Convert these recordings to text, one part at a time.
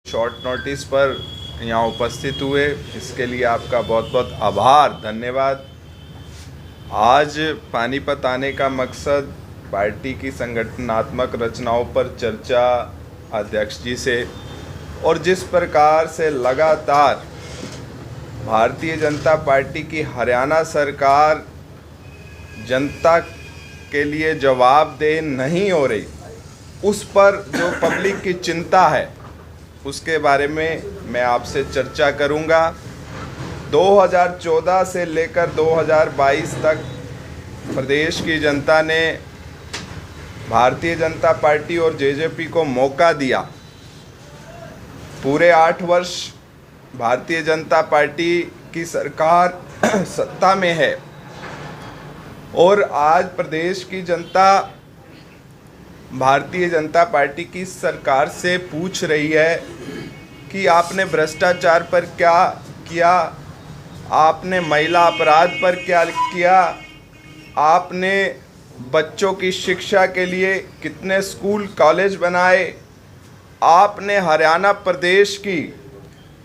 Short notice पर यहाँ उपस्थित हुए, इसके लिए आपका बहुत बहुत आभार, धन्यवाद। आज पानीपत आने का मकसद पार्टी की संगठनात्मक रचनाओं पर चर्चा अध्यक्ष जी से, और जिस प्रकार से लगातार भारतीय जनता पार्टी की हरियाणा सरकार जनता के लिए जवाबदेह नहीं हो रही, उस पर जो पब्लिक की चिंता है उसके बारे में मैं आपसे चर्चा करूंगा। 2014 से लेकर 2022 तक प्रदेश की जनता ने भारतीय जनता पार्टी और जेजेपी को मौका दिया। पूरे 8 वर्ष भारतीय जनता पार्टी की सरकार सत्ता में है और आज प्रदेश की जनता भारतीय जनता पार्टी की सरकार से पूछ रही है कि आपने भ्रष्टाचार पर क्या किया, आपने महिला अपराध पर क्या किया, आपने बच्चों की शिक्षा के लिए कितने स्कूल कॉलेज बनाए, आपने हरियाणा प्रदेश की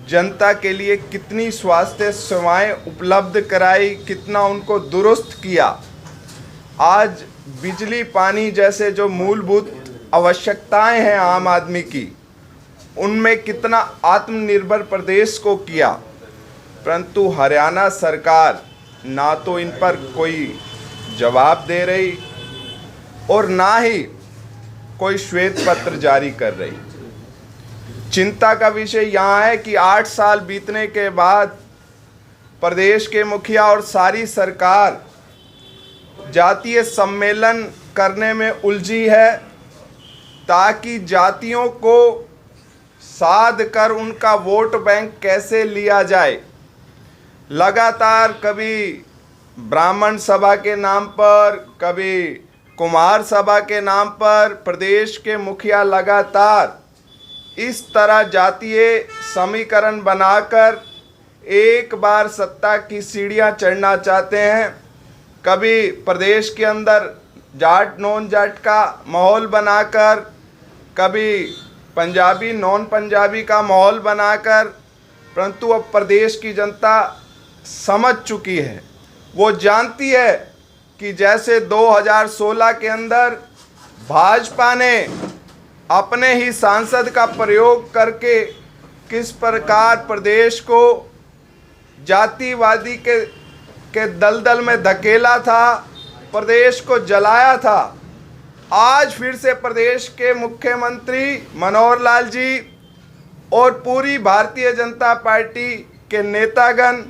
जनता के लिए कितनी स्वास्थ्य सेवाएं उपलब्ध कराई, कितना उनको दुरुस्त किया। आज बिजली पानी जैसे जो मूलभूत आवश्यकताएं हैं आम आदमी की, उनमें कितना आत्मनिर्भर प्रदेश को किया। परंतु हरियाणा सरकार ना तो इन पर कोई जवाब दे रही और ना ही कोई श्वेत पत्र जारी कर रही। चिंता का विषय यहाँ है कि 8 साल बीतने के बाद प्रदेश के मुखिया और सारी सरकार जातीय सम्मेलन करने में उलझी है ताकि जातियों को साध कर उनका वोट बैंक कैसे लिया जाए। लगातार कभी ब्राह्मण सभा के नाम पर, कभी कुमार सभा के नाम पर प्रदेश के मुखिया लगातार इस तरह जातीय समीकरण बनाकर एक बार सत्ता की सीढ़ियां चढ़ना चाहते हैं। कभी प्रदेश के अंदर जाट नॉन जाट का माहौल बनाकर, कभी पंजाबी नॉन पंजाबी का माहौल बनाकर, परंतु अब प्रदेश की जनता समझ चुकी है। वो जानती है कि जैसे 2016 के अंदर भाजपा ने अपने ही सांसद का प्रयोग करके किस प्रकार प्रदेश को जातिवादी के दलदल में धकेला था, प्रदेश को जलाया था। आज फिर से प्रदेश के मुख्यमंत्री मनोहर लाल जी और पूरी भारतीय जनता पार्टी के नेतागण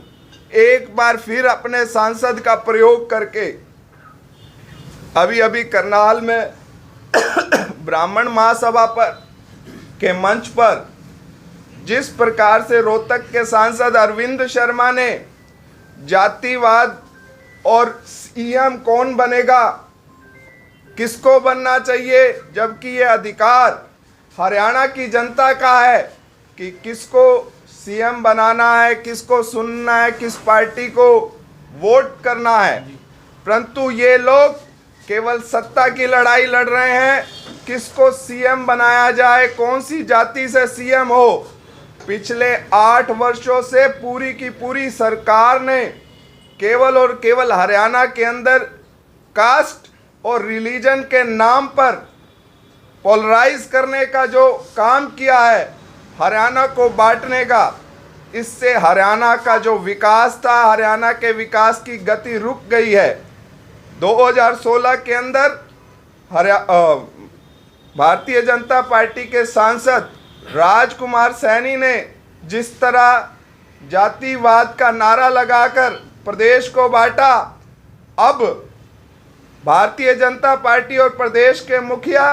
एक बार फिर अपने सांसद का प्रयोग करके अभी करनाल में ब्राह्मण महासभा पर के मंच पर जिस प्रकार से रोहतक के सांसद अरविंद शर्मा ने जातिवाद और सीएम कौन बनेगा, किसको बनना चाहिए, जबकि ये अधिकार हरियाणा की जनता का है कि किसको सीएम बनाना है, किसको सुनना है, किस पार्टी को वोट करना है। परंतु ये लोग केवल सत्ता की लड़ाई लड़ रहे हैं, किसको सीएम बनाया जाए, कौन सी जाति से सीएम हो। पिछले 8 वर्षों से पूरी की पूरी सरकार ने केवल और केवल हरियाणा के अंदर कास्ट और रिलीजन के नाम पर पोलराइज करने का जो काम किया है, हरियाणा को बांटने का, इससे हरियाणा का जो विकास था, हरियाणा के विकास की गति रुक गई है। 2016 के अंदर भारतीय जनता पार्टी के सांसद राजकुमार सैनी ने जिस तरह जातिवाद का नारा लगाकर प्रदेश को बांटा, अब भारतीय जनता पार्टी और प्रदेश के मुखिया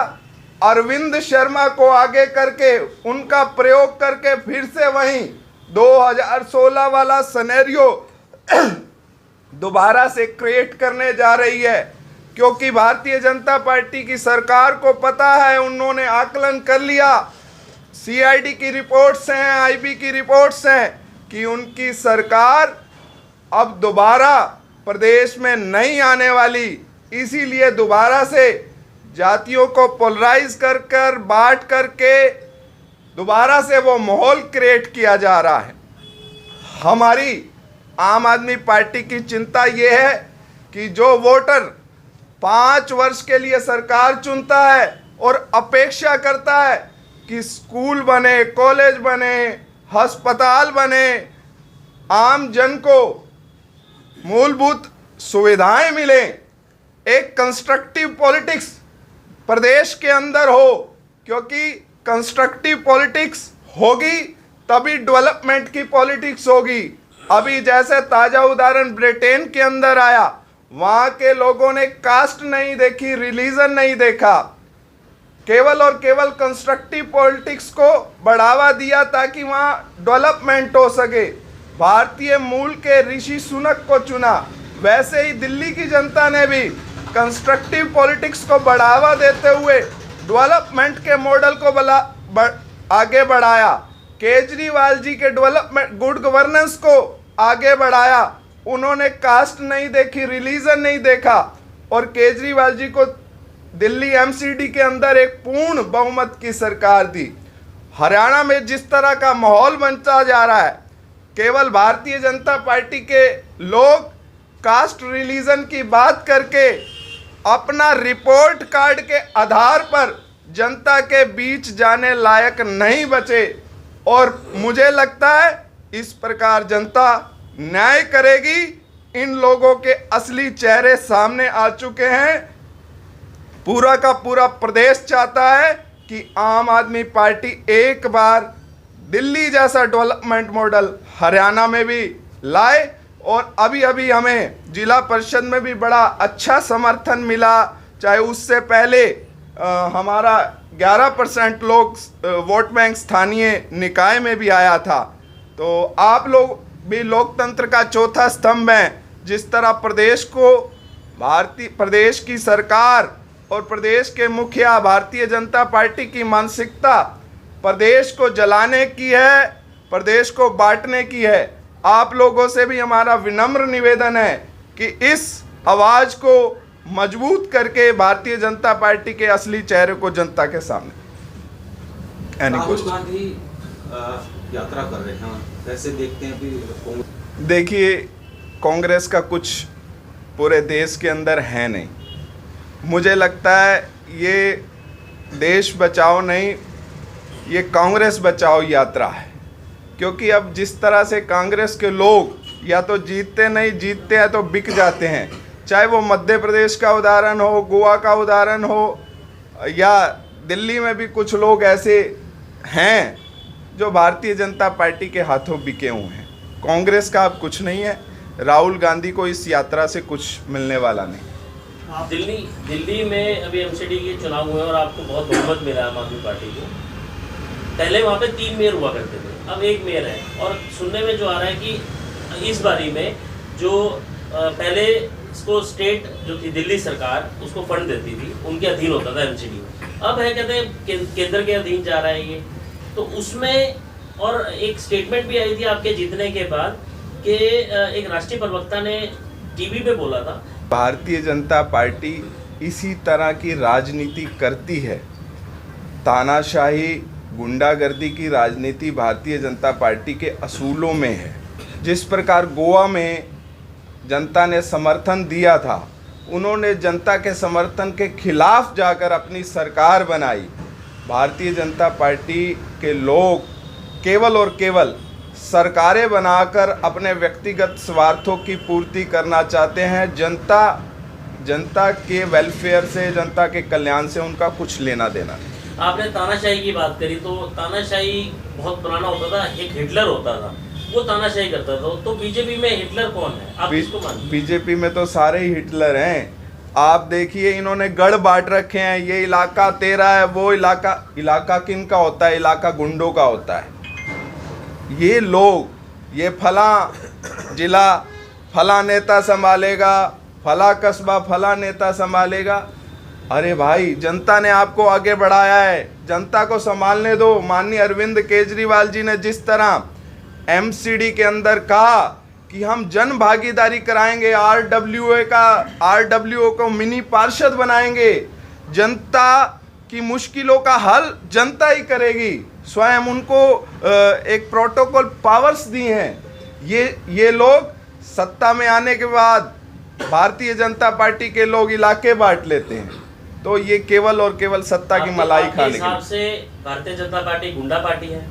अरविंद शर्मा को आगे करके उनका प्रयोग करके फिर से वहीं 2016 वाला सिनेरियो दोबारा से क्रिएट करने जा रही है। क्योंकि भारतीय जनता पार्टी की सरकार को पता है, उन्होंने आकलन कर लिया, सीआईडी की रिपोर्ट्स हैं, आईबी की रिपोर्ट्स हैं कि उनकी सरकार अब दोबारा प्रदेश में नहीं आने वाली। इसीलिए दोबारा से जातियों को पोलराइज कर बांट करके दोबारा से वो माहौल क्रिएट किया जा रहा है। हमारी आम आदमी पार्टी की चिंता ये है कि जो वोटर 5 वर्ष के लिए सरकार चुनता है और अपेक्षा करता है कि स्कूल बने, कॉलेज बने, अस्पताल बने, आम जन को मूलभूत सुविधाएं मिलें, एक कंस्ट्रक्टिव पॉलिटिक्स प्रदेश के अंदर हो, क्योंकि कंस्ट्रक्टिव पॉलिटिक्स होगी तभी डेवलपमेंट की पॉलिटिक्स होगी। अभी जैसे ताज़ा उदाहरण ब्रिटेन के अंदर आया, वहाँ के लोगों ने कास्ट नहीं देखी, रिलीजन नहीं देखा, केवल और केवल कंस्ट्रक्टिव पॉलिटिक्स को बढ़ावा दिया ताकि वहाँ डेवलपमेंट हो सके। भारतीय मूल के ऋषि सुनक को चुना, वैसे ही दिल्ली की जनता ने भी कंस्ट्रक्टिव पॉलिटिक्स को बढ़ावा देते हुए डेवलपमेंट के मॉडल को आगे बढ़ाया। केजरीवाल जी के डेवलपमेंट गुड गवर्नेंस को आगे बढ़ाया। उन्होंने कास्ट नहीं देखी, रिलीजन नहीं देखा, और केजरीवाल जी को दिल्ली एमसीडी के अंदर एक पूर्ण बहुमत की सरकार दी। हरियाणा में जिस तरह का माहौल बनता जा रहा है, केवल भारतीय जनता पार्टी के लोग कास्ट रिलीजन की बात करके अपना रिपोर्ट कार्ड के आधार पर जनता के बीच जाने लायक नहीं बचे, और मुझे लगता है इस प्रकार जनता न्याय करेगी। इन लोगों के असली चेहरे सामने आ चुके हैं। पूरा का पूरा प्रदेश चाहता है कि आम आदमी पार्टी एक बार दिल्ली जैसा डेवलपमेंट मॉडल हरियाणा में भी लाए, और अभी अभी हमें जिला परिषद में भी बड़ा अच्छा समर्थन मिला। चाहे उससे पहले हमारा 11% लोग वोट बैंक स्थानीय निकाय में भी आया था। तो आप लोग भी लोकतंत्र का चौथा स्तंभ हैं। जिस तरह प्रदेश की सरकार और प्रदेश के मुखिया भारतीय जनता पार्टी की मानसिकता प्रदेश को जलाने की है, प्रदेश को बांटने की है। आप लोगों से भी हमारा विनम्र निवेदन है कि इस आवाज़ को मजबूत करके भारतीय जनता पार्टी के असली चेहरे को जनता के सामने। राहुल गांधी यात्रा कर रहे हैं, कैसे देखते हैं अभी? देखिए, कांग्रेस का कुछ पूरे देश के अंदर है नहीं। मुझे लगता है ये देश बचाओ नहीं, ये कांग्रेस बचाओ यात्रा है। क्योंकि अब जिस तरह से कांग्रेस के लोग या तो जीतते नहीं, जीतते हैं तो बिक जाते हैं। चाहे वो मध्य प्रदेश का उदाहरण हो, गोवा का उदाहरण हो, या दिल्ली में भी कुछ लोग ऐसे हैं जो भारतीय जनता पार्टी के हाथों बिके हुए हैं। कांग्रेस का अब कुछ नहीं है। राहुल गांधी को इस यात्रा से कुछ मिलने वाला नहीं। दिल्ली में अभी एमसीडी के चुनाव हुए और आपको बहुत बहुमत मिला आम आदमी पार्टी को। पहले वहाँ पे 3 मेयर हुआ करते थे, अब 1 मेयर है, और सुनने में जो आ रहा है कि इस बारी में जो पहले इसको स्टेट जो थी दिल्ली सरकार उसको फंड देती थी, उनके अधीन होता था एमसीडी, अब है कहते हैं केंद्र के अधीन जा रहा है ये। तो उसमें और एक स्टेटमेंट भी आई थी आपके जीतने के बाद कि एक राष्ट्रीय प्रवक्ता ने टीवी पे बोला था, भारतीय जनता पार्टी इसी तरह की राजनीति करती है। तानाशाही, गुंडागर्दी की राजनीति भारतीय जनता पार्टी के असूलों में है। जिस प्रकार गोवा में जनता ने समर्थन दिया था, उन्होंने जनता के समर्थन के खिलाफ जाकर अपनी सरकार बनाई। भारतीय जनता पार्टी के लोग केवल और केवल सरकारें बनाकर अपने व्यक्तिगत स्वार्थों की पूर्ति करना चाहते हैं। जनता के वेलफेयर से, जनता के कल्याण से उनका कुछ लेना देना नहीं। आपने तानाशाही की बात करी, तो तानाशाही बहुत पुराना होता था, एक हिटलर होता था, वो तानाशाही करता था। तो बीजेपी में हिटलर कौन है, आप किसको मानते हैं? बीजेपी में तो सारे ही हिटलर हैं। आप देखिए, इन्होंने गढ़ बांट रखे हैं, ये इलाका तेरा है, वो इलाका किन का होता है? इलाका गुंडों का होता है। ये लोग, ये फला जिला फला नेता संभालेगा, फला कस्बा फला नेता संभालेगा। अरे भाई, जनता ने आपको आगे बढ़ाया है, जनता को संभालने दो। माननीय अरविंद केजरीवाल जी ने जिस तरह एमसीडी के अंदर कहा कि हम जन भागीदारी कराएंगे, आरडब्ल्यूओ को मिनी पार्षद बनाएंगे, जनता कि मुश्किलों का हल जनता ही करेगी। स्वयं उनको एक प्रोटोकॉल पावर्स दी हैं। ये लोग सत्ता में आने के बाद भारतीय जनता पार्टी के लोग इलाके बांट लेते हैं, तो ये केवल और केवल सत्ता की मलाई खाने के हिसाब से भारतीय जनता पार्टी गुंडा पार्टी है।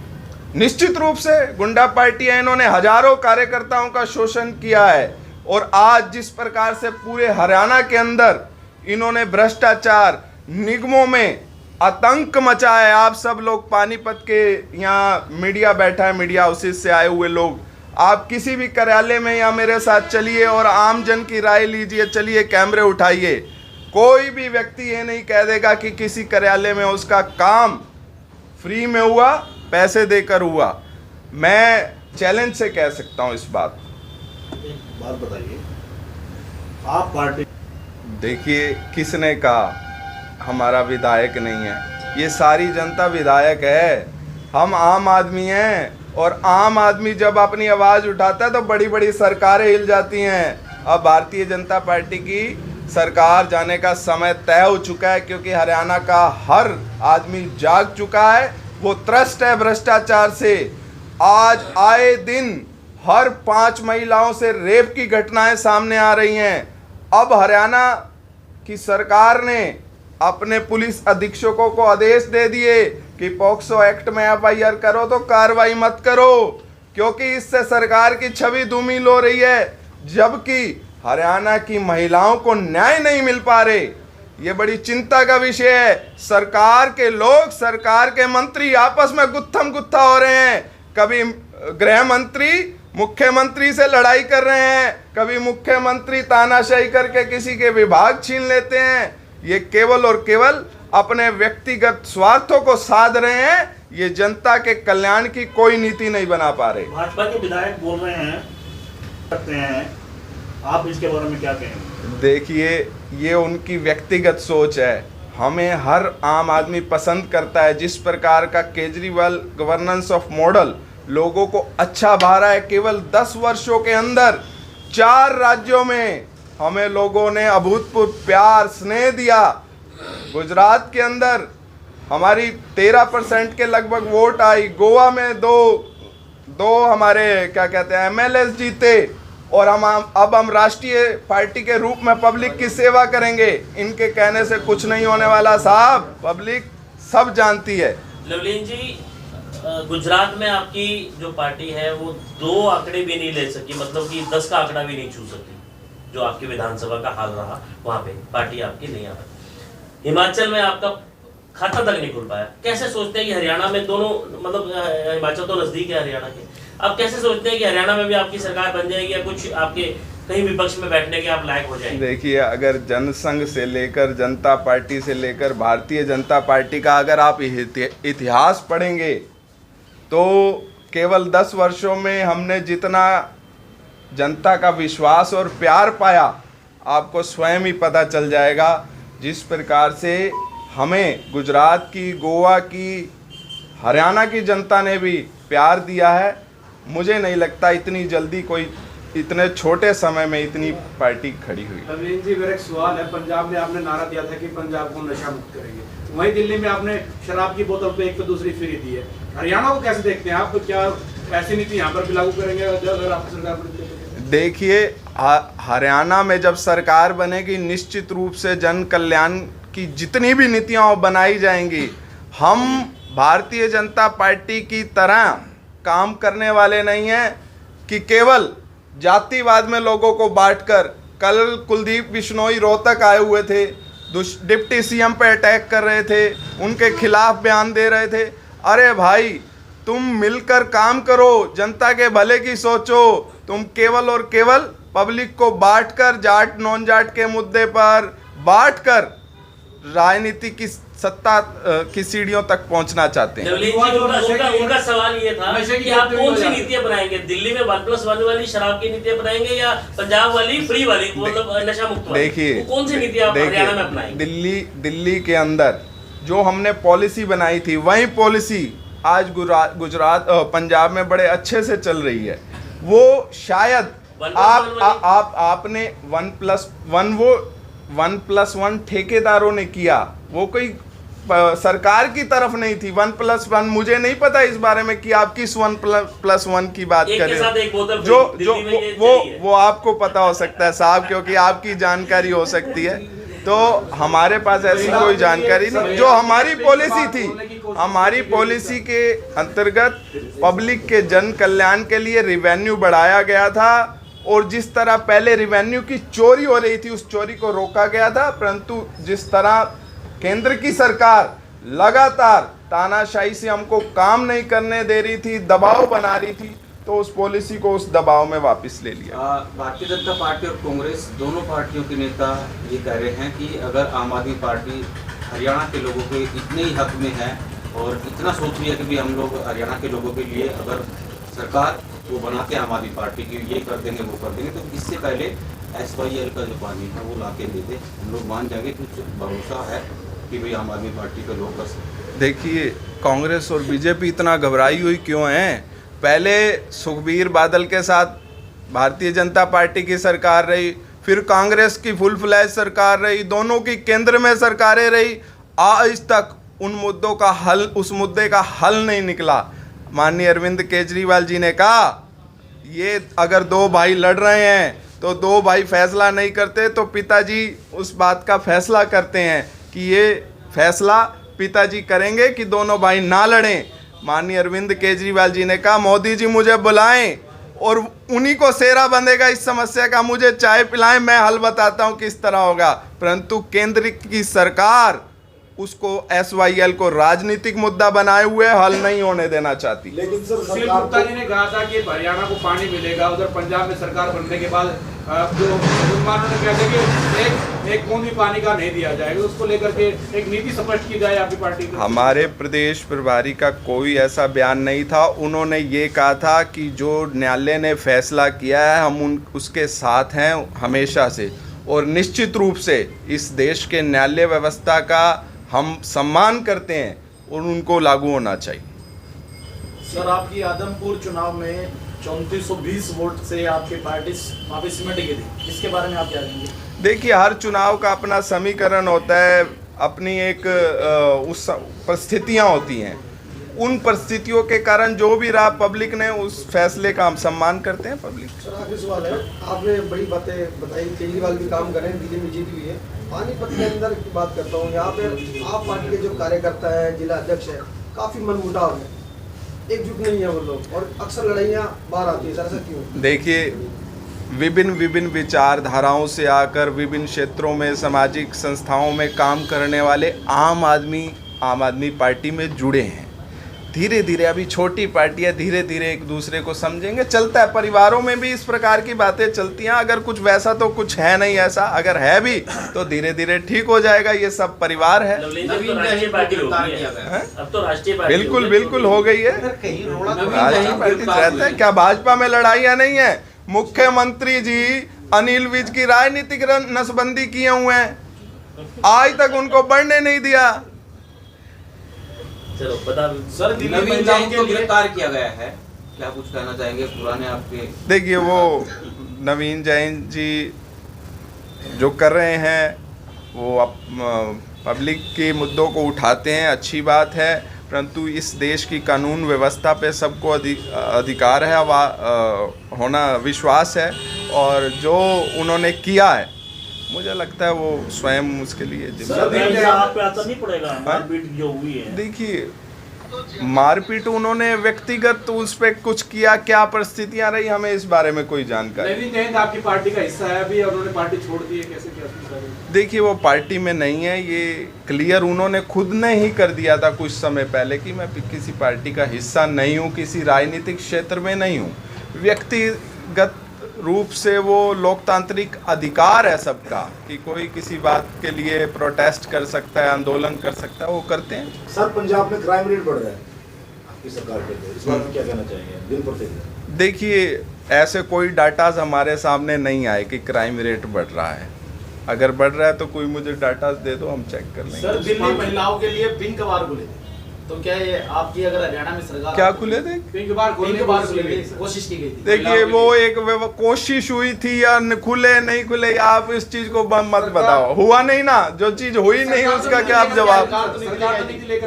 निश्चित रूप से गुंडा पार्टी है। इन्होंने हजारों कार्यकर्ताओं का शोषण किया है और आज जिस प्रकार से पूरे हरियाणा के अंदर इन्होंने भ्रष्टाचार, निगमों में आतंक मचाया है। आप सब लोग पानीपत के यहाँ मीडिया बैठा है, मीडिया हाउसेस से आए हुए लोग, आप किसी भी कार्यालय में या मेरे साथ चलिए और आम जन की राय लीजिए। चलिए कैमरे उठाइए, कोई भी व्यक्ति ये नहीं कह देगा कि किसी कार्यालय में उसका काम फ्री में हुआ, पैसे देकर हुआ। मैं चैलेंज से कह सकता हूँ इस बात। एक बात बताइए, आप पार्टी देखिए, किसने कहा हमारा विधायक नहीं है? ये सारी जनता विधायक है। हम आम आदमी हैं और आम आदमी जब अपनी आवाज़ उठाता है तो बड़ी बड़ी सरकारें हिल जाती हैं। अब भारतीय जनता पार्टी की सरकार जाने का समय तय हो चुका है, क्योंकि हरियाणा का हर आदमी जाग चुका है। वो त्रस्त है भ्रष्टाचार से। आज आए दिन हर 5 महिलाओं से रेप की घटनाएं सामने आ रही हैं। अब हरियाणा की सरकार ने अपने पुलिस अधीक्षकों को आदेश दे दिए कि पॉक्सो एक्ट में एफआईआर करो तो कार्रवाई मत करो, क्योंकि इससे सरकार की छवि धूमिल हो रही है, जबकि हरियाणा की महिलाओं को न्याय नहीं मिल पा रहे। ये बड़ी चिंता का विषय है। सरकार के लोग, सरकार के मंत्री आपस में गुत्थम गुत्था हो रहे हैं। कभी गृह मंत्री मुख्यमंत्री से लड़ाई कर रहे हैं, कभी मुख्यमंत्री तानाशाही करके किसी के विभाग छीन लेते हैं। ये केवल और केवल अपने व्यक्तिगत स्वार्थों को साध रहे हैं। ये जनता के कल्याण की कोई नीति नहीं बना पा रहे। भाजपा के विधायक बोल रहे हैं, करते हैं, आप इसके बारे में क्या कहेंगे? देखिए, ये उनकी व्यक्तिगत सोच है। हमें हर आम आदमी पसंद करता है। जिस प्रकार का केजरीवाल गवर्नेंस ऑफ मॉडल लोगों को अच्छा भा रहा है, केवल 10 वर्षों के अंदर 4 राज्यों में हमें लोगों ने अभूतपूर्व प्यार स्नेह दिया। गुजरात के अंदर हमारी 13% के लगभग वोट आई। गोवा में दो हमारे क्या कहते हैं एमएलए जीते, और अब हम राष्ट्रीय पार्टी के रूप में पब्लिक की सेवा करेंगे। इनके कहने से कुछ नहीं होने वाला साहब, पब्लिक सब जानती है। लवलीन जी, गुजरात में आपकी जो पार्टी है वो 2 आंकड़े भी नहीं ले सकी, मतलब कि 10 का आंकड़ा भी नहीं छू सकी। जो आपकी विधानसभा का हाल रहा, वहां पे पार्टी आपकी नहीं आ पाई। हिमाचल में आपका खाता तक नहीं खुल पाया। कैसे सोचते हैं कि हरियाणा में दोनों, मतलब हिमाचल तो नजदीक है हरियाणा के, आप कैसे सोचते हैं कि हरियाणा में भी आपकी सरकार बन जाएगी या कुछ आपके कहीं विपक्ष में बैठने के आप लायक हो जाएंगे? देखिए, अगर जनसंघ से लेकर जनता पार्टी से लेकर भारतीय जनता पार्टी का अगर आप इतिहास पढ़ेंगे तो केवल 10 वर्षों में हमने जितना जनता का विश्वास और प्यार पाया, आपको स्वयं ही पता चल जाएगा। जिस प्रकार से हमें गुजरात की, गोवा की, हरियाणा की जनता ने भी प्यार दिया है, मुझे नहीं लगता इतनी जल्दी कोई इतने छोटे समय में इतनी पार्टी खड़ी हुई। लवलीन जी, मेरा एक सवाल है। पंजाब में आपने नारा दिया था कि पंजाब को नशा मुक्त करेंगे, वहीं दिल्ली में आपने शराब की बोतल पे 1 पे दूसरी फ्री दी है। हरियाणा को कैसे देखते हैं आप? क्या ऐसी नीति यहाँ पर भी लागू करेंगे अगर आपकी सरकार बनती है? देखिए, हरियाणा में जब सरकार बनेगी, निश्चित रूप से जन कल्याण की जितनी भी नीतियाँ बनाई जाएंगी, हम भारतीय जनता पार्टी की तरह काम करने वाले नहीं हैं कि केवल जातिवाद में लोगों को बांटकर। कल कुलदीप बिश्नोई रोहतक आए हुए थे, डिप्टी सीएम पे अटैक कर रहे थे, उनके खिलाफ बयान दे रहे थे। अरे भाई, तुम मिलकर काम करो, जनता के भले की सोचो। तुम केवल और केवल पब्लिक को बांटकर, जाट नॉन जाट के मुद्दे पर बांटकर राजनीति की सत्ता की सीढ़ियों तक पहुंचना चाहते हैं। उनका सवाल ये था कि आप कौन सी नीतियां बनाएंगे? दिल्ली में 1+1 वाली शराब की नीतियां बनाएंगे या पंजाब वाली फ्री वाली, मतलब नशा मुक्त वाली? देखिए, कौन सी नीतियां आप हरियाणा में अपनाएंगे? दिल्ली के अंदर जो हमने पॉलिसी बनाई थी, वही पॉलिसी आज गुजरात पंजाब में बड़े अच्छे से चल रही है। वो शायद आपने 1+1 ठेकेदारों ने किया, वो कोई सरकार की तरफ नहीं थी। 1+1 मुझे नहीं पता इस बारे में कि आप किस 1+1 की बात कर रहे हो। जो वो आपको पता हो सकता है साहब, क्योंकि आपकी जानकारी हो सकती है। तो हमारे पास ऐसी कोई जानकारी नहीं। जो हमारी पॉलिसी थी, हमारी पॉलिसी के अंतर्गत पब्लिक के जन कल्याण के लिए रिवेन्यू बढ़ाया गया था, और जिस तरह पहले रिवेन्यू की चोरी हो रही थी उस चोरी को रोका गया था। परंतु जिस तरह केंद्र की सरकार लगातार तानाशाही से हमको काम नहीं करने दे रही थी, दबाव बना रही थी, तो उस पॉलिसी को उस दबाव में वापस ले लिया। भारतीय जनता पार्टी और कांग्रेस दोनों पार्टियों के नेता ये कह रहे हैं कि अगर आम आदमी पार्टी हरियाणा के लोगों के इतने ही हक में है और इतना सोच रही है कि भी हम लोग हरियाणा के लोगों के लिए अगर सरकार वो बनाते हैं आम आदमी पार्टी की, ये कर देंगे वो कर देंगे, तो इससे पहले SYL का जो पानी है वो ला के दे दे, हम लोग मान जाएंगे। कुछ भरोसा है कि भाई आम आदमी पार्टी के लोग बस। देखिए, कांग्रेस और बीजेपी इतना घबराई हुई क्यों हैं? पहले सुखबीर बादल के साथ भारतीय जनता पार्टी की सरकार रही, फिर कांग्रेस की फुल फ्लैश सरकार रही, दोनों की केंद्र में सरकारें रही। आज तक उन मुद्दों का हल, उस मुद्दे का हल नहीं निकला। माननीय अरविंद केजरीवाल जी ने कहा, ये अगर दो भाई लड़ रहे हैं तो दो भाई फैसला नहीं करते, तो पिताजी उस बात का फैसला करते हैं कि ये फैसला पिताजी करेंगे कि दोनों भाई ना लड़ें। माननीय अरविंद केजरीवाल जी ने कहा, मोदी जी मुझे बुलाएं और उन्हीं को सेरा बंधेगा इस समस्या का, मुझे चाय पिलाएं, मैं हल बताता हूं किस तरह होगा। परंतु केंद्र की सरकार उसको SYL को राजनीतिक मुद्दा बनाए हुए हल नहीं होने देना चाहती। लेकिन सर सुशील गुप्ता जी ने कहा था कि हरियाणा को पानी मिलेगा, उधर पंजाब में सरकार बनने के बाद जो मुसलमानों ने कहते कि एक बूंद भी पानी का नहीं दिया जाएगा, उसको लेकर के एक नीति स्पष्ट की जाए आपकी पार्टी की। हमारे प्रदेश प्रभारी का कोई ऐसा बयान नहीं था। उन्होंने ये कहा था कि जो न्यायालय ने फैसला किया है हम उसके साथ हैं हमेशा से, और निश्चित रूप से इस देश के न्यायालय व्यवस्था का हम सम्मान करते हैं और उनको लागू होना चाहिए। सर, आपकी आदमपुर चुनाव में 3420 वोट से आपकी पार्टी वापस सिमट गई थी, इसके बारे में आप क्या कहेंगे? देखिए, हर चुनाव का अपना समीकरण होता है, अपनी एक उस परिस्थितियाँ होती हैं। उन परिस्थितियों के कारण जो भी रहा, पब्लिक ने उस फैसले का हम सम्मान करते हैं। पब्लिक। सर, आखिरी सवाल है, आपने बड़ी बातें बताई, केजरीवाल भी काम कर रहे हैं, दिल्ली में जीत हुई है। पानीपत के अंदर की बात करता हूँ, यहाँ पे आप पार्टी के जो कार्यकर्ता है, जिला अध्यक्ष है, काफ़ी मनमुटाव है, एकजुट नहीं है वो लोग, और अक्सर लड़ाइयाँ बाहर आती है। सर, ऐसा क्यों? देखिए, विभिन्न विचारधाराओं से आकर विभिन्न क्षेत्रों में सामाजिक संस्थाओं में काम करने वाले आम आदमी पार्टी में जुड़े हैं। धीरे धीरे, अभी छोटी पार्टी है, धीरे धीरे एक दूसरे को समझेंगे, चलता है। परिवारों में भी इस प्रकार की बातें चलती हैं। अगर कुछ वैसा तो कुछ है नहीं ऐसा, अगर है भी तो धीरे धीरे ठीक हो जाएगा। ये सब परिवार है। अब तो राष्ट्रीय पार्टी बिल्कुल हो गई है। राष्ट्रीय पार्टी रहता है क्या? भाजपा में लड़ाइयाँ नहीं है। मुख्यमंत्री जी अनिल विज की राजनीतिक नसबंदी किए हुए हैं, आज तक उनको बढ़ने नहीं दिया। चलो बता सर, नवीन जैन को गिरफ्तार किया गया है, क्या कुछ कहना चाहेंगे पुराने आपके? देखिए, वो नवीन जैन जी जो कर रहे हैं वो पब्लिक के मुद्दों को उठाते हैं, अच्छी बात है। परंतु इस देश की कानून व्यवस्था पे सबको अधिकार है, होना विश्वास है, और जो उन्होंने किया है मुझे लगता है वो स्वयं उसके लिए देखिए, मारपीट उन्होंने व्यक्तिगत उस पर कुछ किया, क्या परिस्थितियां रही हमें इस बारे में कोई जानकारी। नवीन जैन आपकी पार्टी का हिस्सा है अभी, और उन्होंने पार्टी छोड़ दी है, कैसे क्या? देखिए, वो पार्टी में नहीं है, ये क्लियर उन्होंने खुद ने ही कर दिया था कुछ समय पहले कि मैं किसी पार्टी का हिस्सा नहीं हूँ, किसी राजनीतिक क्षेत्र में नहीं हूँ। व्यक्तिगत रूप से वो लोकतांत्रिक अधिकार है सबका कि कोई किसी बात के लिए प्रोटेस्ट कर सकता है, आंदोलन कर सकता है, वो करते हैं। सर, पंजाब में क्राइम रेट बढ़ रहा है आपकी सरकार के, इस बारे में क्या कहना चाहेंगे? दिन प्रतिदिन देखिए, ऐसे कोई डाटाज हमारे सामने नहीं आए कि क्राइम रेट बढ़ रहा है। अगर बढ़ रहा है तो कोई मुझे डाटा दे दो, हम चेक कर लेंगे। सर, दिल्ली महिलाओं के लिए पिंक वार बोले, तो क्या ये आपकी अगर हरियाणा में सरकार क्या खुले थे? पिंक बार खोलने पिंक की बार कोशिश खुले की थे, कोशिश की गई थी। देखिए वो एक कोशिश हुई थी या खुले नहीं खुले, आप इस चीज को मत बताओ। हुआ नहीं ना, जो चीज हुई नहीं उसका क्या आप जवाब?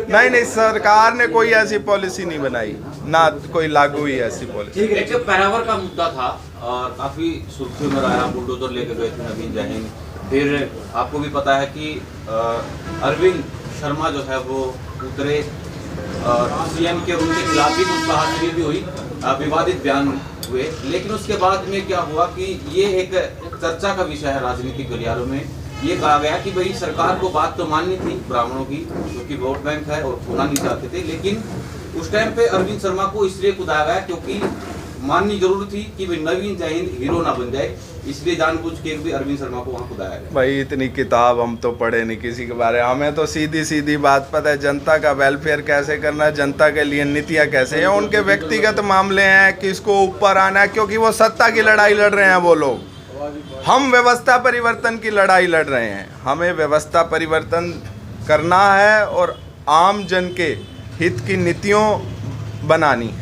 नहीं नहीं, सरकार ने कोई ऐसी पॉलिसी नहीं बनाई, ना कोई लागू हुई ऐसी पॉलिसी। एक पैरावर का मुद्दा था और काफी सुर्खियों में रहा, बुलडोजर लेके गए थे नवीन जैन। फिर आपको भी पता है कि अरविंद शर्मा जो है वो उतरे सीएम के, उनके खिलाफ भी कुछ बहादुरी भी हुई, विवादित बयान हुए। लेकिन उसके बाद में क्या हुआ कि ये एक चर्चा का विषय है राजनीतिक गलियारों में। ये कहा गया कि भाई सरकार को बात तो माननी थी ब्राह्मणों की, क्योंकि वोट बैंक है और खोना नहीं चाहते थे। लेकिन उस टाइम पे अरविंद शर्मा को इसलिए कुदाया गया क्योंकि माननी जरूर थी कि भाई नवीन जय हिंद हीरो ना बन जाए, इसलिए जानबूझ के भी अरविंद शर्मा को वहाँ कुदाया गया। भाई इतनी किताब हम तो पढ़े नहीं किसी के बारे में, हमें तो सीधी सीधी बात पता है, जनता का वेलफेयर कैसे करना है, जनता के लिए नीतियाँ कैसे हैं। उनके व्यक्तिगत मामले हैं, किसको ऊपर आना है, क्योंकि वो सत्ता की लड़ाई लड़ रहे हैं वो लोग। हम व्यवस्था परिवर्तन की लड़ाई लड़ रहे हैं। हमें व्यवस्था परिवर्तन करना है और आम जन के हित की नीतियों बनानी है।